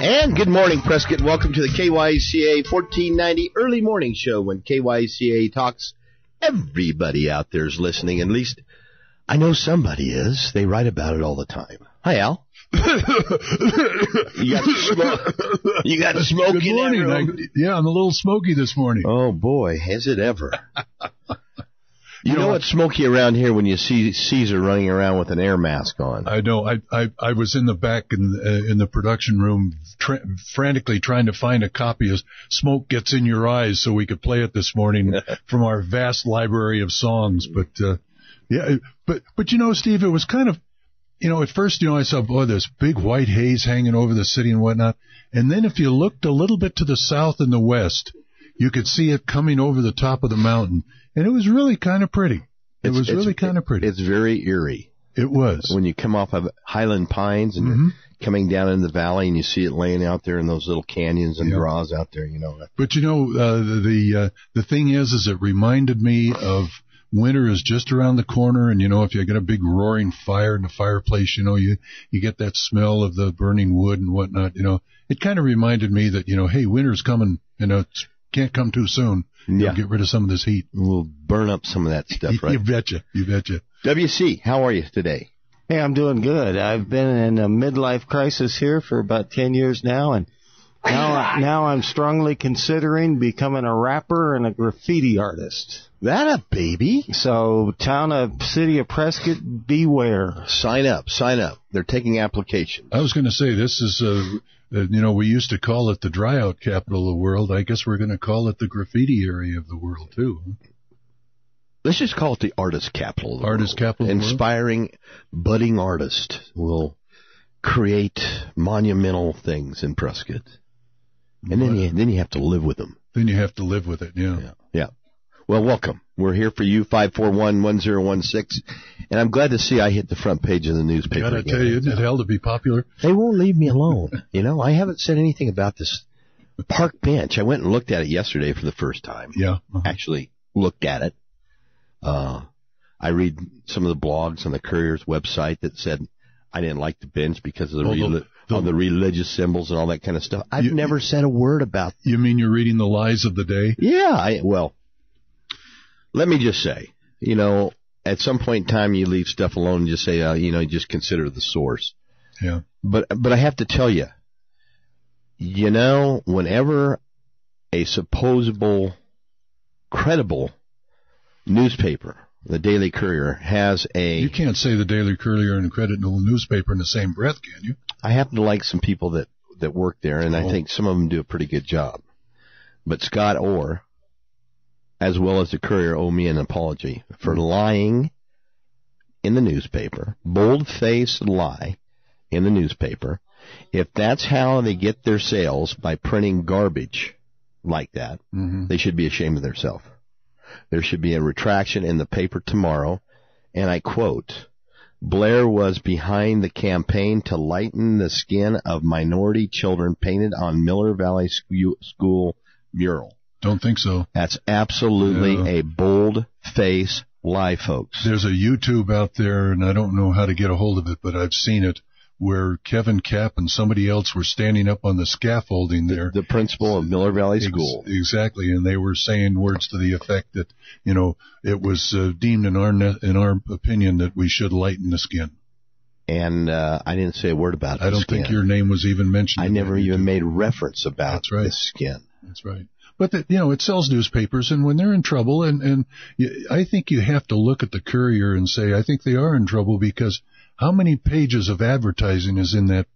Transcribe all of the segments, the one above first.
And good morning, Prescott. Welcome to the KYCA 1490 early morning show. When KYCA talks, everybody out there is listening. At least I know somebody is. They write about it all the time. Hi, Al. You got smoke Good in morning. there? I'm a little smoky this morning. Oh, boy, has it ever. You know what's smoky around here when you see Caesar running around with an air mask on? I know. I was in the back in the production room frantically trying to find a copy of Smoke Gets in Your Eyes so we could play it this morning from our vast library of songs. But you know, Steve, it was kind of, at first, I saw, boy, this big white haze hanging over the city and whatnot. And then if you looked a little bit to the south and the west, you could see it coming over the top of the mountain. And it was really kind of pretty. It's very eerie. It was. When you come off of Highland Pines and you're coming down in the valley and you see it laying out there in those little canyons and draws out there, But the thing is it reminded me of winter is just around the corner, and if you got a big roaring fire in the fireplace, you get that smell of the burning wood and whatnot. It kind of reminded me that hey, winter's coming, it can't come too soon. Yeah. Get rid of some of this heat. We'll burn up some of that stuff, right? You betcha. WC, how are you today? Hey, I'm doing good. I've been in a midlife crisis here for about 10 years now, and now I'm strongly considering becoming a rapper and a graffiti artist. That a baby? So, city of Prescott, beware. Sign up. They're taking applications. I was going to say, this is we used to call it the dryout capital of the world. I guess we're going to call it the graffiti area of the world, too. Let's just call it the artist capital of the world. Capital of the world. Inspiring, budding artists will create monumental things in Prescott. And then you have to live with them. Then you have to live with it, yeah. Well, welcome. We're here for you, 541-1016. And I'm glad to see I hit the front page of the newspaper. Gotta tell you, isn't it hell to be popular? They won't leave me alone. I haven't said anything about this park bench. I went and looked at it yesterday for the first time. Yeah. Actually looked at it. I read some of the blogs on the Courier's website that said I didn't like the bench because of the religious symbols and all that kind of stuff. I've never said a word about. You mean you're reading the lies of the day? Yeah. Let me just say, at some point in time you leave stuff alone and just say, just consider the source. Yeah. But I have to tell you, whenever a supposable credible newspaper, the Daily Courier, has a... You can't say the Daily Courier and a credible newspaper in the same breath, can you? I happen to like some people that work there, and I think some of them do a pretty good job. But Scott Orr, as well as the Courier, owe me an apology for lying in the newspaper, bold-faced lie in the newspaper. If that's how they get their sales, by printing garbage like that, they should be ashamed of themselves. There should be a retraction in the paper tomorrow, and I quote, Blair was behind the campaign to lighten the skin of minority children painted on Miller Valley School mural. Don't think so. That's absolutely a bold-faced lie, folks. There's a YouTube out there, and I don't know how to get a hold of it, but I've seen it, where Kevin Kapp and somebody else were standing up on the scaffolding there. The principal of Miller Valley School. Exactly, and they were saying words to the effect that, it was deemed in our opinion that we should lighten the skin. And I didn't say a word about it. I don't think your name was even mentioned. I never even made reference about the skin. That's right. But, it sells newspapers, and when they're in trouble, and I think you have to look at the Courier and say, I think they are in trouble, because how many pages of advertising is in that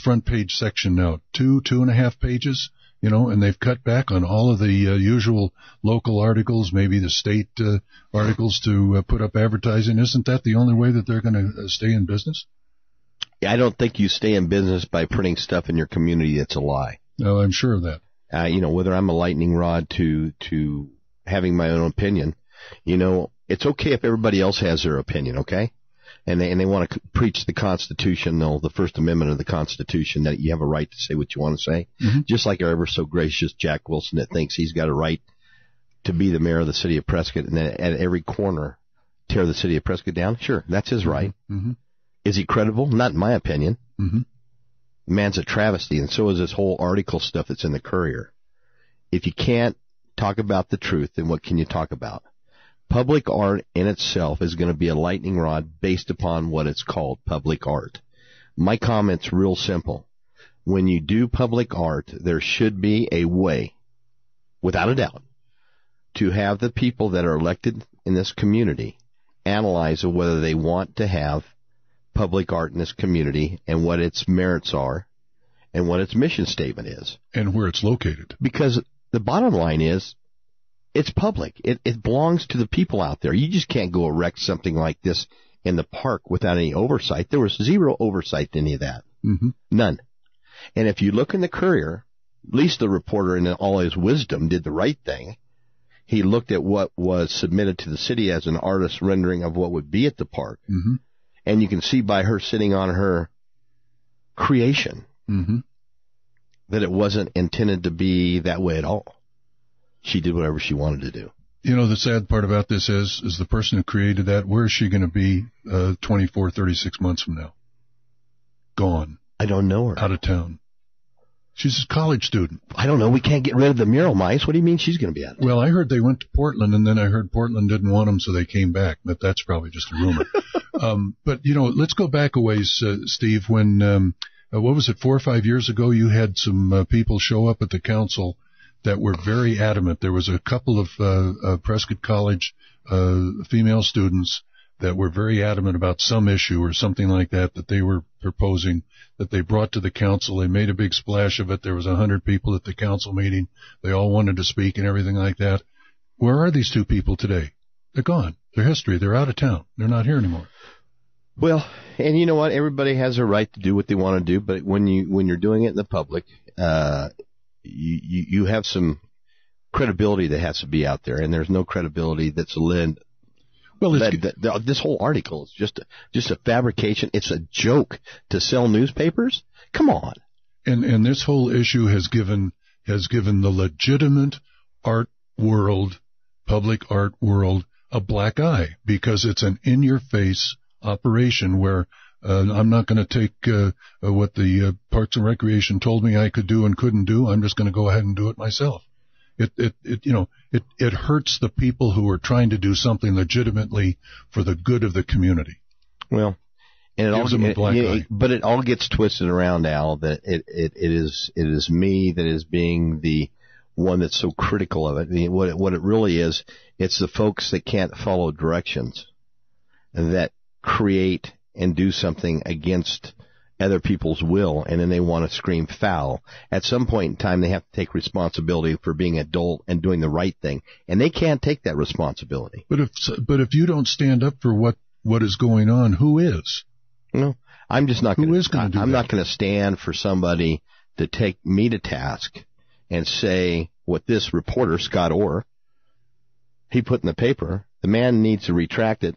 front page section now? 2.5 pages, and they've cut back on all of the usual local articles, maybe the state articles to put up advertising. Isn't that the only way that they're going to stay in business? I don't think you stay in business by putting stuff in your community that's a lie. No, I'm sure of that. Whether I'm a lightning rod to having my own opinion, it's okay if everybody else has their opinion, okay? And they want to preach the Constitution, the First Amendment of the Constitution, that you have a right to say what you want to say. Just like our ever so gracious Jack Wilson that thinks he's got a right to be the mayor of the city of Prescott and then at every corner tear the city of Prescott down. Sure, that's his right. Is he credible? Not in my opinion. The man's a travesty, and so is this whole article stuff that's in the Courier. If you can't talk about the truth, then what can you talk about? Public art in itself is going to be a lightning rod based upon what it's called, public art. My comment's real simple. When you do public art, there should be a way, without a doubt, to have the people that are elected in this community analyze whether they want to have public art in this community and what its merits are and what its mission statement is. And where it's located. Because the bottom line is, it's public. It belongs to the people out there. You just can't go erect something like this in the park without any oversight. There was zero oversight to any of that. Mm-hmm. None. And if you look in the Courier, at least the reporter in all his wisdom did the right thing. He looked at what was submitted to the city as an artist's rendering of what would be at the park. Mm-hmm. And you can see by her sitting on her creation mm-hmm. that it wasn't intended to be that way at all. She did whatever she wanted to do. You know, the sad part about this is the person who created that, where is she going to be 24, 36 months from now? Gone. I don't know her. Out of town. She's a college student. I don't know. We can't get rid of the mural mice. What do you mean she's going to be out of town? Well, I heard they went to Portland, and then I heard Portland didn't want them, so they came back. But that's probably just a rumor. But, you know, let's go back a ways, Steve, when, what was it, 4 or 5 years ago, you had some people show up at the council that were very adamant. There was a couple of Prescott College female students that were very adamant about some issue or something like that they were proposing, that they brought to the council. They made a big splash of it. There was 100 people at the council meeting. They all wanted to speak and everything like that. Where are these two people today? They're gone. They're history. They're out of town. They're not here anymore. Well, and you know what? Everybody has a right to do what they want to do, but when you're doing it in the public, you have some credibility that has to be out there, and there's no credibility that's led. Well, this whole article is just a fabrication. It's a joke to sell newspapers. Come on. And this whole issue has given the legitimate art world, public art world, a black eye, because it's an in-your-face operation where I'm not going to take what the Parks and Recreation told me I could do and couldn't do. I'm just going to go ahead and do it myself. It hurts the people who are trying to do something legitimately for the good of the community. Well, and but it all gets twisted around, Al, that it is me that is being the one that's so critical of it. I mean, what it really is, it's the folks that can't follow directions that create and do something against other people's will, and then they want to scream foul. At some point in time, they have to take responsibility for being adult and doing the right thing, and they can't take that responsibility. But if you don't stand up for what is going on, who is? No, I'm just not. Who is going to do that? I'm not going to stand for somebody to take me to task and say what this reporter, Scott Orr, he put in the paper. The man needs to retract it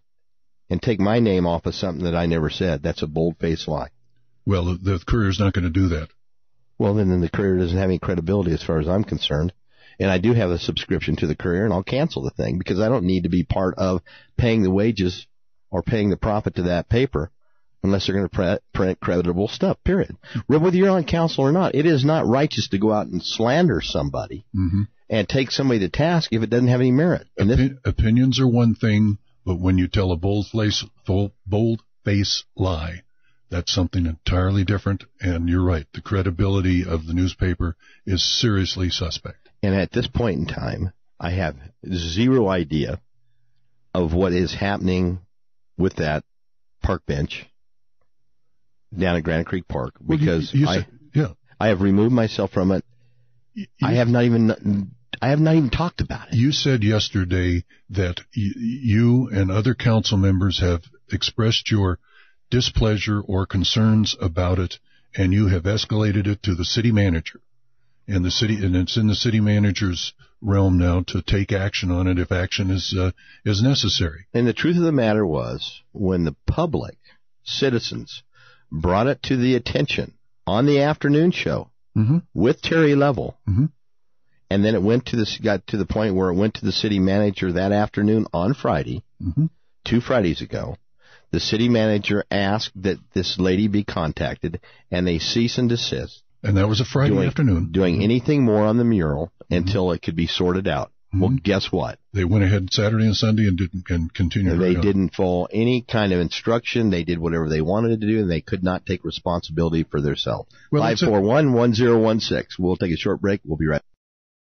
and take my name off of something that I never said. That's a bold-faced lie. Well, the Courier's not going to do that. Well, then the Courier doesn't have any credibility as far as I'm concerned. And I do have a subscription to the Courier, and I'll cancel the thing because I don't need to be part of paying the wages or paying the profit to that paper unless they're going to print creditable stuff, period. Whether you're on council or not, it is not righteous to go out and slander somebody and take somebody to task if it doesn't have any merit. Opinions are one thing, but when you tell a bold-faced lie, that's something entirely different, and you're right. The credibility of the newspaper is seriously suspect. And at this point in time, I have zero idea of what is happening with that park bench down at Granite Creek Park, because I have removed myself from it. I have not even talked about it. You said yesterday that you and other council members have expressed your displeasure or concerns about it, and you have escalated it to the city manager, and it's in the city manager's realm now to take action on it if action is necessary. And the truth of the matter was, when the public citizens brought it to the attention on the afternoon show with Terry Level, and then it got to the point where it went to the city manager that afternoon on Friday, 2 Fridays ago. The city manager asked that this lady be contacted, and they cease and desist. And that was a Friday afternoon. Doing anything more on the mural until it could be sorted out. Well, guess what? They went ahead Saturday and Sunday and continued. They didn't follow any kind of instruction. They did whatever they wanted to do, and they could not take responsibility for themselves. 541-1016. We'll take a short break. We'll be right back.